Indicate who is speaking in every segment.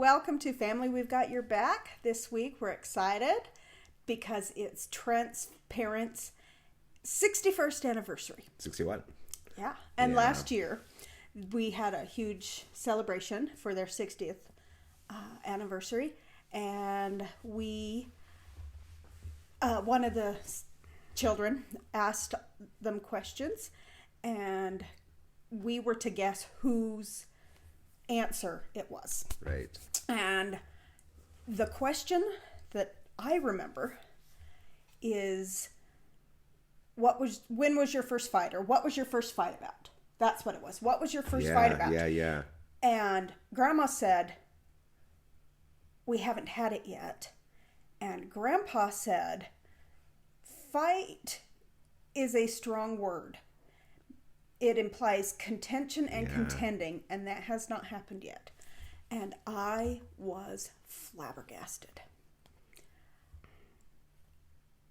Speaker 1: welcome to Family We've Got Your Back. This week we're excited because it's Trent's parents' 61st anniversary.
Speaker 2: 61.
Speaker 1: Yeah, and last year we had a huge celebration for their 60th anniversary, and we, one of the children asked them questions, and we were to guess whose answer it was.
Speaker 2: Right.
Speaker 1: And the question that I remember is, when was your first fight, or what was your first fight about? That's what it was. What was your first fight about?
Speaker 2: Yeah.
Speaker 1: And Grandma said, we haven't had it yet. And Grandpa said, fight is a strong word. It implies contention and contending, and that has not happened yet. And I was flabbergasted.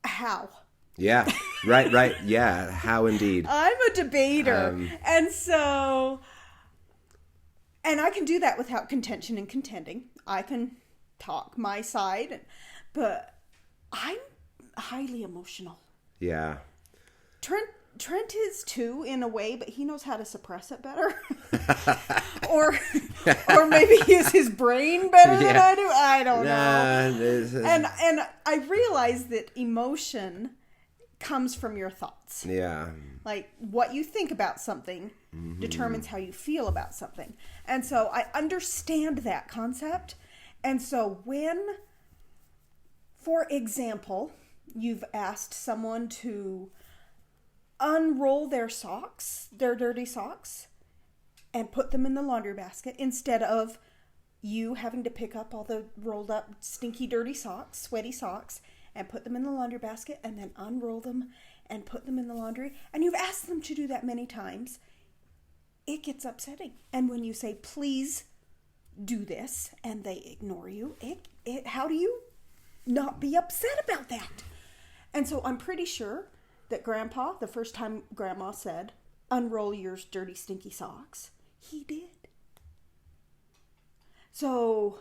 Speaker 1: How?
Speaker 2: Yeah, right. Yeah, how indeed.
Speaker 1: I'm a debater. And I can do that without contention and contending. I can talk my side, but I'm highly emotional.
Speaker 2: Yeah.
Speaker 1: Trent is too, in a way, but he knows how to suppress it better. or maybe use his brain better than I do. I don't know. And I realize that emotion comes from your thoughts.
Speaker 2: Yeah.
Speaker 1: Like, what you think about something determines how you feel about something. And so I understand that concept. And so when, for example, you've asked someone to unroll their dirty socks, and put them in the laundry basket instead of you having to pick up all the rolled up, stinky, dirty socks, sweaty socks, and put them in the laundry basket and then unroll them and put them in the laundry. And you've asked them to do that many times. It gets upsetting. And when you say, please do this, and they ignore you, how do you not be upset about that? And so I'm pretty sure that Grandpa, the first time Grandma said, unroll your dirty, stinky socks, he did. So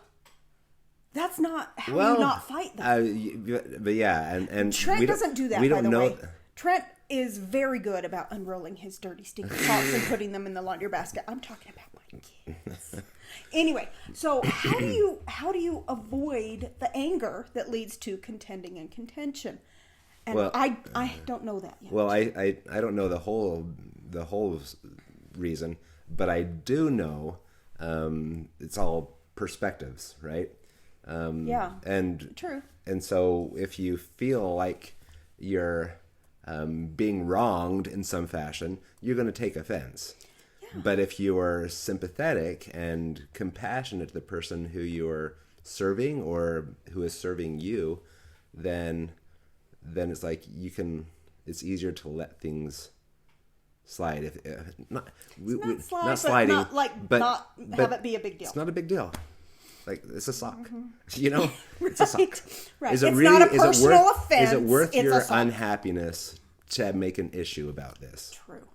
Speaker 1: that's not how you not fight them.
Speaker 2: But yeah, and
Speaker 1: Trent doesn't do that, by the way. Trent is very good about unrolling his dirty, stinky socks and putting them in the laundry basket. I'm talking about my kids. Anyway, so how do you avoid the anger that leads to contending and contention? And I don't know that yet.
Speaker 2: Well, I don't know the whole reason, but I do know it's all perspectives, right? And
Speaker 1: true.
Speaker 2: And so if you feel like you're being wronged in some fashion, you're going to take offense. Yeah. But if you are sympathetic and compassionate to the person who you are serving or who is serving you, then it's like it's easier to let things slide. Not sliding,
Speaker 1: but have it be a big deal.
Speaker 2: It's not a big deal. Like, it's a sock. You know? It's a sock.
Speaker 1: Right. It's not a personal offense.
Speaker 2: Is it worth your unhappiness to make an issue about this?
Speaker 1: True.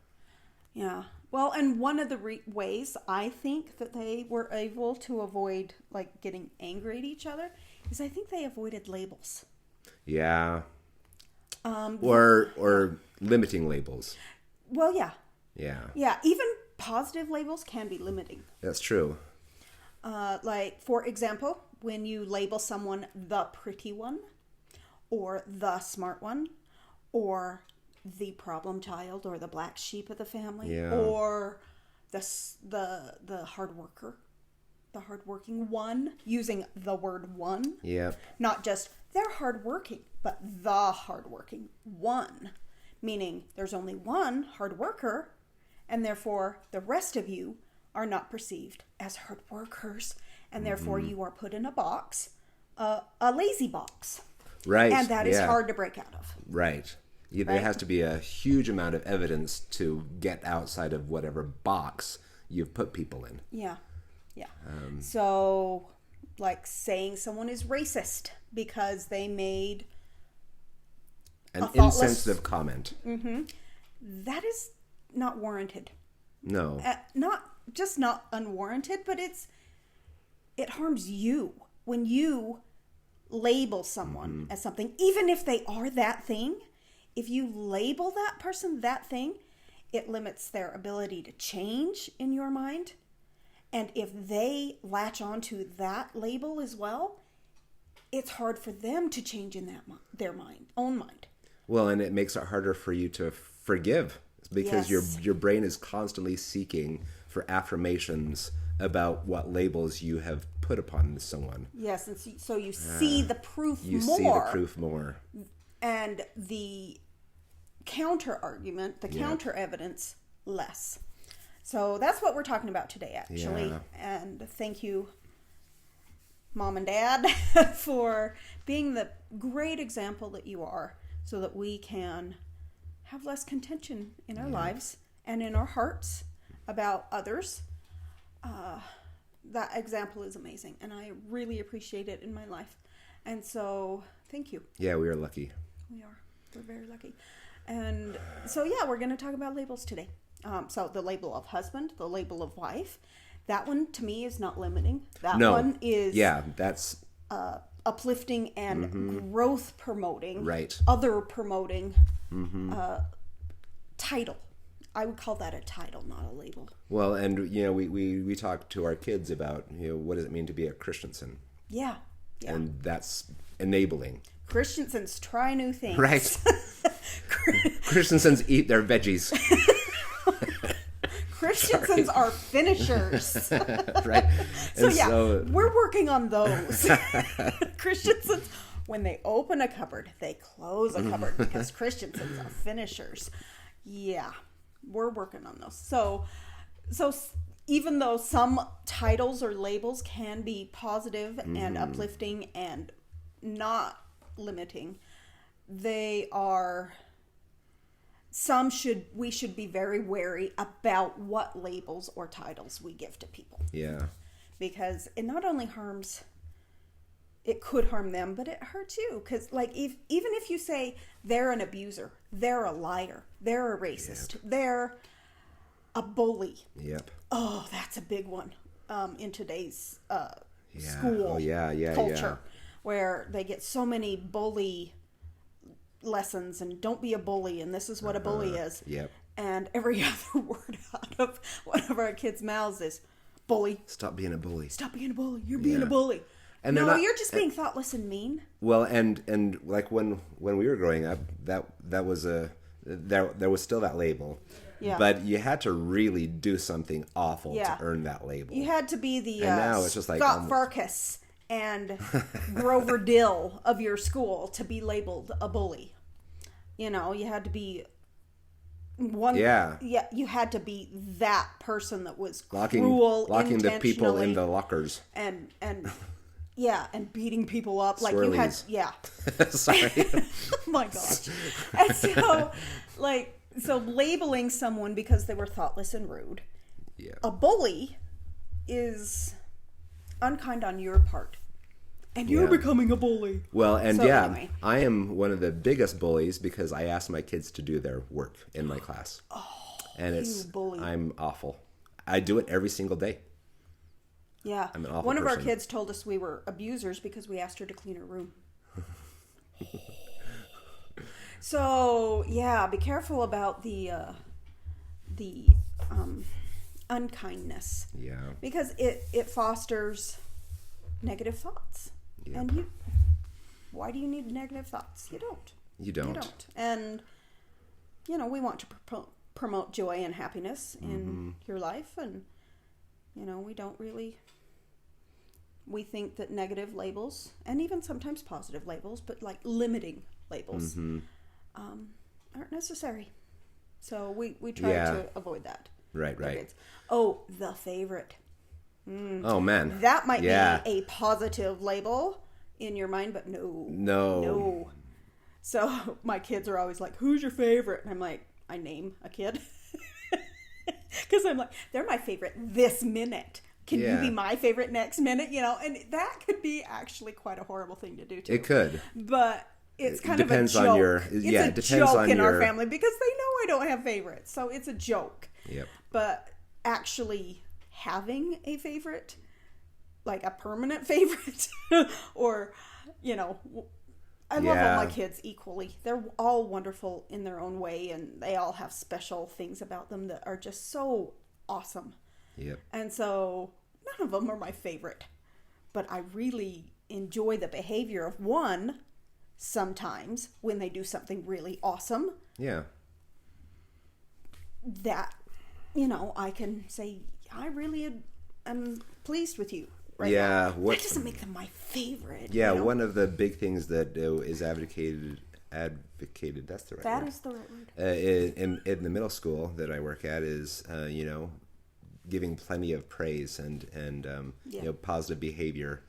Speaker 1: Yeah. Well, and one of the ways I think that they were able to avoid, like, getting angry at each other is I think they avoided labels.
Speaker 2: Yeah. Or limiting labels.
Speaker 1: Well, yeah.
Speaker 2: Yeah.
Speaker 1: Yeah. Even positive labels can be limiting.
Speaker 2: That's true.
Speaker 1: Like, for example, when you label someone the pretty one, or the smart one, or the problem child, or the black sheep of the family, or the hard worker, the hardworking one, using the word one.
Speaker 2: Yeah. Not
Speaker 1: just they're hardworking, but the hardworking one, meaning there's only one hard worker, and therefore the rest of you are not perceived as hard workers, and therefore you are put in a box, a lazy box.
Speaker 2: Right.
Speaker 1: And that is hard to break out of.
Speaker 2: Right. There has to be a huge amount of evidence to get outside of whatever box you've put people in.
Speaker 1: Yeah. Yeah. So, like, saying someone is racist because they made
Speaker 2: an insensitive comment.
Speaker 1: Mm-hmm. That is not warranted.
Speaker 2: No.
Speaker 1: Not unwarranted, but it harms you when you label someone as something, even if they are that thing. If you label that person that thing, it limits their ability to change in your mind. And if they latch onto that label as well, it's hard for them to change in their own mind.
Speaker 2: Well, and it makes it harder for you to forgive because
Speaker 1: Yes.
Speaker 2: your brain is constantly seeking for affirmations about what labels you have put upon someone.
Speaker 1: Yes, and so you see the proof
Speaker 2: You
Speaker 1: more.
Speaker 2: see the proof more.
Speaker 1: And the counter argument, the counter evidence, less. So that's what we're talking about today, actually.
Speaker 2: Yeah.
Speaker 1: And thank you, Mom and Dad, for being the great example that you are, so that we can have less contention in our lives and in our hearts about others. That example is amazing, and I really appreciate it in my life. And so, thank you.
Speaker 2: Yeah, we are lucky.
Speaker 1: We are. We're very lucky. And so, yeah, we're going to talk about labels today. So the label of husband, the label of wife, that one to me is not limiting. That one is
Speaker 2: that's
Speaker 1: uplifting and growth promoting,
Speaker 2: right.
Speaker 1: other promoting title. I would call that a title, not a label.
Speaker 2: Well, and we talk to our kids about what does it mean to be a Christensen,
Speaker 1: Yeah.
Speaker 2: and that's enabling.
Speaker 1: Christensens try new things.
Speaker 2: Right. Christensens eat their veggies.
Speaker 1: Christensens are finishers.
Speaker 2: Right.
Speaker 1: So we're working on those. Christensens, when they open a cupboard, they close a cupboard because Christensens are finishers. Yeah, we're working on those. So even though some titles or labels can be positive and uplifting and not limiting, they are. We should be very wary about what labels or titles we give to people.
Speaker 2: Yeah.
Speaker 1: Because it not only it could harm them, but it hurts you. Because even if you say they're an abuser, they're a liar, they're a racist, they're a bully.
Speaker 2: Yep.
Speaker 1: Oh, that's a big one in today's
Speaker 2: school
Speaker 1: culture, where they get so many bully lessons and don't be a bully, and this is what a bully is.
Speaker 2: Yep.
Speaker 1: And every other word out of one of our kids' mouths is bully.
Speaker 2: Stop being a bully.
Speaker 1: Stop being a bully. You're being a bully.
Speaker 2: And
Speaker 1: no, you're just being thoughtless and mean.
Speaker 2: Well, and like when we were growing up, that was there was still that label.
Speaker 1: Yeah.
Speaker 2: But you had to really do something awful to earn that label.
Speaker 1: You had to be the
Speaker 2: and now it's just like
Speaker 1: Scott Farkas and Grover Dill of your school to be labeled a bully. You had to be one.
Speaker 2: Yeah.
Speaker 1: Yeah, you had to be that person that was
Speaker 2: locking the people in the lockers.
Speaker 1: And beating people up. Like
Speaker 2: Swirlies.
Speaker 1: you had, yeah.
Speaker 2: Sorry.
Speaker 1: Oh my gosh. And so labeling someone because they were thoughtless and rude.
Speaker 2: Yeah.
Speaker 1: A bully is unkind on your part. And you're becoming a bully.
Speaker 2: Well, and
Speaker 1: anyway.
Speaker 2: I am one of the biggest bullies because I ask my kids to do their work in my class.
Speaker 1: Oh,
Speaker 2: and I'm awful. I do it every single day.
Speaker 1: Yeah.
Speaker 2: I'm an awful
Speaker 1: One of our
Speaker 2: person.
Speaker 1: kids told us we were abusers because we asked her to clean her room. So, yeah, be careful about the unkindness.
Speaker 2: Yeah.
Speaker 1: Because it fosters negative thoughts.
Speaker 2: Yeah.
Speaker 1: And why do you need negative thoughts? You don't.
Speaker 2: You don't.
Speaker 1: You don't. And, we want to promote joy and happiness in your life. And, we think that negative labels, and even sometimes positive labels, but like limiting labels, aren't necessary. So we try to avoid that.
Speaker 2: Right.
Speaker 1: Oh, the favorite.
Speaker 2: Oh, man.
Speaker 1: That might be a positive label in your mind, but no. So my kids are always like, who's your favorite? And I'm like, I name a kid. Because I'm like, they're my favorite this minute. Can you be my favorite next minute? And that could be actually quite a horrible thing to do too.
Speaker 2: It could.
Speaker 1: But it's kind of a
Speaker 2: depends
Speaker 1: joke.
Speaker 2: on your
Speaker 1: It's a joke in our family because they know I don't have favorites. So it's a joke.
Speaker 2: Yep.
Speaker 1: But actually having a favorite like a permanent favorite or, you know, I love all my kids equally. They're all wonderful in their own way, and they all have special things about them that are just so awesome.
Speaker 2: Yep.
Speaker 1: And so none of them are my favorite, but I really enjoy the behavior of one sometimes when they do something really awesome.
Speaker 2: Yeah.
Speaker 1: That, you know, I can say, I really am pleased with you. Right
Speaker 2: yeah,
Speaker 1: now. That doesn't make them my favorite.
Speaker 2: Yeah,
Speaker 1: you know?
Speaker 2: One of the big things that is advocated. That's the right word.
Speaker 1: That is the right word.
Speaker 2: In the middle school that I work at is you know, giving plenty of praise and you know, positive behavior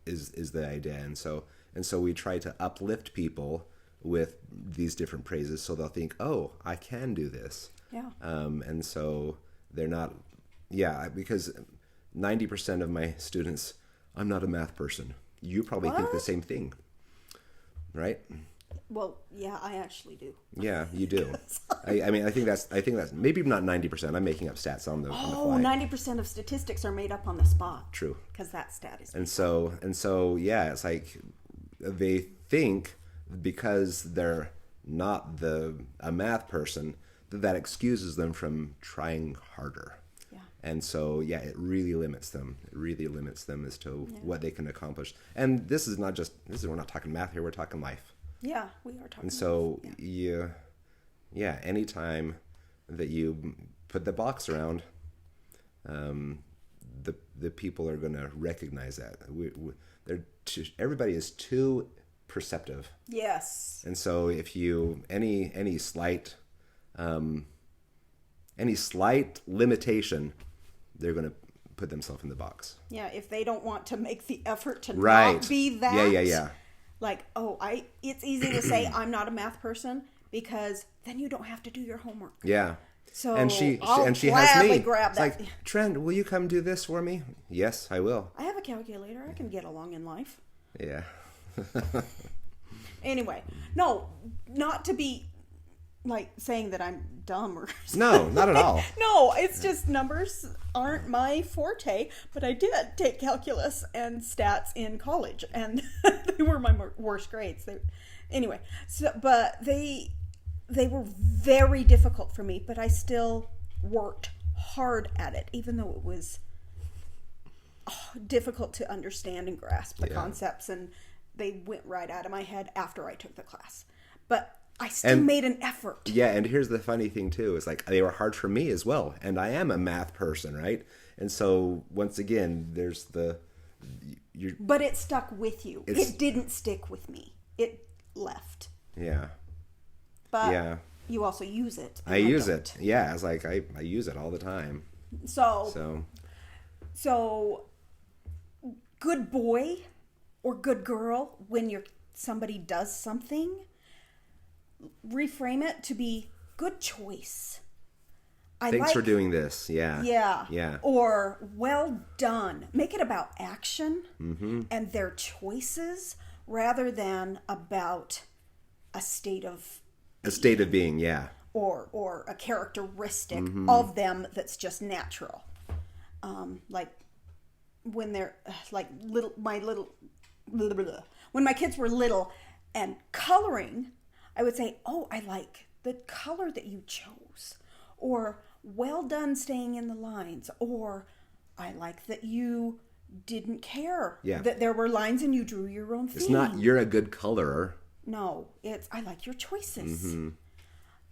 Speaker 2: is the idea, and so we try to uplift people with these different praises, so they'll think, oh, I can do this.
Speaker 1: Yeah.
Speaker 2: And so they're not. Yeah, because 90% of my students, I'm not a math person. You probably think the same thing, right?
Speaker 1: Well, yeah, I actually do.
Speaker 2: Yeah, you do. I mean, I think that's maybe not 90%. I'm making up stats on the fly.
Speaker 1: 90% of statistics are made up on the spot.
Speaker 2: True.
Speaker 1: Because that stat is.
Speaker 2: And so, yeah, it's like they think because they're not a math person that excuses them from trying harder. And so, yeah, it really limits them. It really limits them as to what they can accomplish. And this is we're not talking math here. We're talking life.
Speaker 1: Yeah, we are talking.
Speaker 2: And so, anytime that you put the box around, the people are going to recognize that. Everybody is too perceptive.
Speaker 1: Yes.
Speaker 2: And so, if you any slight limitation, they're going to put themselves in the box.
Speaker 1: Yeah, if they don't want to make the effort to not be that.
Speaker 2: Yeah.
Speaker 1: Like, it's easy to say I'm not a math person because then you don't have to do your homework.
Speaker 2: Yeah.
Speaker 1: So
Speaker 2: and she has me. Grab that. It's like, Trent, will you come do this for me? Yes, I will.
Speaker 1: I have a calculator. I can get along in life.
Speaker 2: Yeah.
Speaker 1: Anyway, no, not to be like saying that I'm dumb or something.
Speaker 2: No, not at all.
Speaker 1: No, it's just numbers aren't my forte, but I did take calculus and stats in college, and they were my worst grades. But they were very difficult for me, but I still worked hard at it, even though it was difficult to understand and grasp the concepts, and they went right out of my head after I took the class. But I still made an effort. Yeah,
Speaker 2: and here's the funny thing, too, is like they were hard for me as well, and I am a math person, right? And so, once again, there's
Speaker 1: But it stuck with you. It didn't stick with me. It left.
Speaker 2: Yeah.
Speaker 1: But you also use it.
Speaker 2: I use it. Yeah, it's like I use it all the time.
Speaker 1: So good boy or good girl, when somebody does something, reframe it to be good choice.
Speaker 2: Thanks for doing this. Yeah.
Speaker 1: Yeah. Or well done. Make it about action and their choices rather than about a state of
Speaker 2: being, yeah.
Speaker 1: Or a characteristic of them that's just natural. Like when they're like when my kids were little and coloring, I would say, "Oh, I like the color that you chose," or "Well done staying in the lines," or "I like that you didn't care that there were lines and you drew your own theme."
Speaker 2: It's not "you're a good colorer."
Speaker 1: No, it's "I like your choices."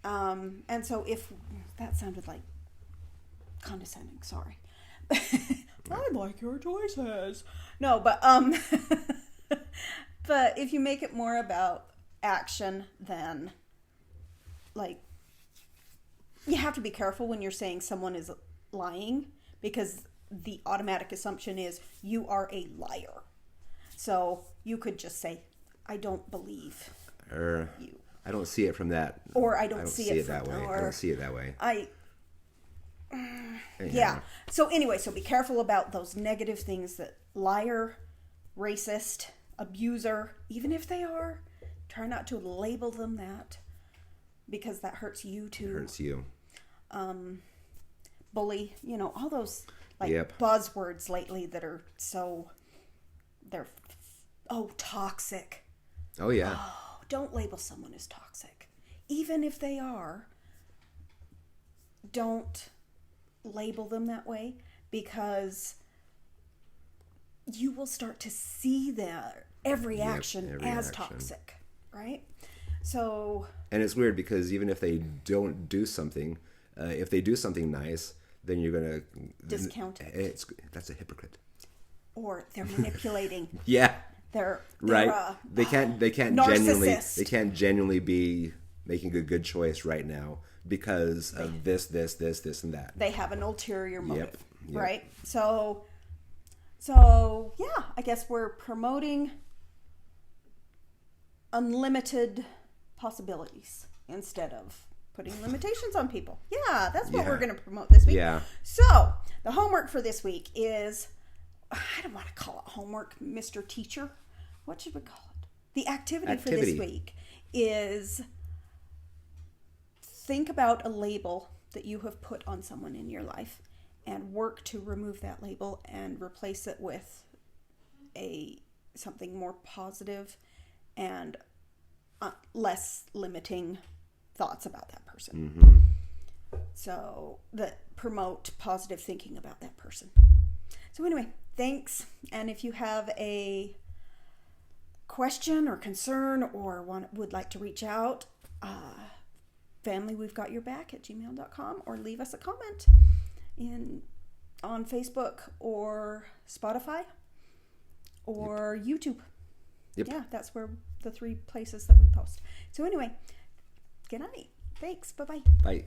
Speaker 1: And so if that sounded like condescending, sorry. I like your choices. No, but but if you make it more about action, then like you have to be careful when you're saying someone is lying, because the automatic assumption is you are a liar. So you could just say, "I don't believe you."
Speaker 2: I don't see it from that.
Speaker 1: Or I don't see it
Speaker 2: that way. I don't see it that way.
Speaker 1: Yeah. So anyway, so be careful about those negative things that liar, racist, abuser, even if they are, try not to label them that, because that hurts you too.
Speaker 2: It hurts you.
Speaker 1: Bully, all those. like buzzwords lately that are toxic.
Speaker 2: Oh, yeah.
Speaker 1: Oh, don't label someone as toxic. Even if they are, don't label them that way, because you will start to see every action as toxic, right? So,
Speaker 2: and it's weird because even if they don't do something, if they do something nice, then you're gonna
Speaker 1: discount it.
Speaker 2: That's a hypocrite.
Speaker 1: Or they're manipulating.
Speaker 2: Yeah.
Speaker 1: They're
Speaker 2: right. They can't
Speaker 1: narcissist.
Speaker 2: they can't genuinely be making a good choice right now because of this, and that.
Speaker 1: They have an ulterior motive,
Speaker 2: yep.
Speaker 1: right? So yeah, I guess we're promoting unlimited possibilities instead of putting limitations on people. Yeah, that's what we're going to promote this week.
Speaker 2: Yeah.
Speaker 1: So the homework for this week is, I don't want to call it homework, Mr. Teacher. What should we call it? The activity for this week is think about a label that you have put on someone in your life and work to remove that label and replace it with something more positive and less limiting thoughts about that person.
Speaker 2: Mm-hmm.
Speaker 1: So that promote positive thinking about that person. So anyway, thanks. And if you have a question or concern or would like to reach out, familywe'vegotyourback@gmail.com, or leave us a comment on Facebook or Spotify or YouTube.
Speaker 2: Yep.
Speaker 1: Yeah, that's where the 3 places that we post. So anyway, good night. Thanks. Bye-bye.
Speaker 2: Bye.